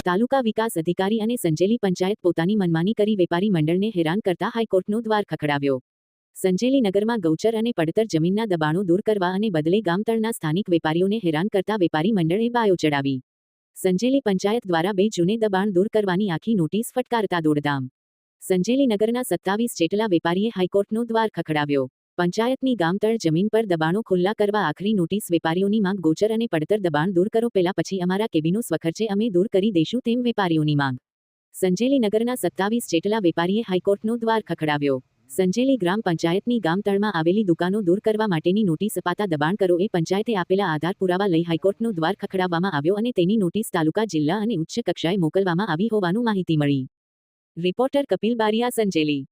તાલુકા વિકાસ અધિકારી અને સંજેલી પંચાયત પોતાની મનમાની કરી વેપારી મંડળને હેરાન કરતા હાઈકોર્ટનો દ્વાર ખખડાવ્યો. સંજેલી નગરમાં ગૌચર અને પડતર જમીનના દબાણો દૂર કરવા અને બદલે ગામતળના સ્થાનિક વેપારીઓને હેરાન કરતા વેપારી મંડળે બાયો ચડાવી. સંજેલી પંચાયત દ્વારા 2 જૂને દબાણ દૂર કરવાની આખી નોટિસ ફટકારતા દોડધામ. સંજેલી નગરના 27 જેટલા વેપારીએ હાઈકોર્ટનો દ્વાર ખખડાવ્યો. પંચાયતની ગામતળ જમીન પર દબાણો ખુલ્લા કરવા આખરી નોટિસ. વેપારીઓની માંગ ગૌચર અને પડતર દબાણ દૂર કરો, પહેલા પછી અમારા કેબિનો સ્વખર્ચે અમે દૂર કરી દઈશું તેમ વેપારીઓની માંગ. સંજેલી નગરના 27 જેટલા વેપારીએ હાઈકોર્ટનો દ્વાર ખખડાવ્યો. સંજેલી ગ્રામ પંચાયતની ગામતળમાં આવેલી દુકાનો દૂર કરવા માટેની નોટિસ અપાતા દબાણ કરો એ પંચાયતે આપેલા આધાર પુરાવા લઈ હાઈકોર્ટનો દ્વાર ખખડાવવામાં આવ્યો અને તેની નોટિસ તાલુકા, જિલ્લા અને ઉચ્ચ કક્ષાએ મોકલવામાં આવી હોવાનું માહિતી મળી. રિપોર્ટર કપિલ બારિયા, સંજેલી.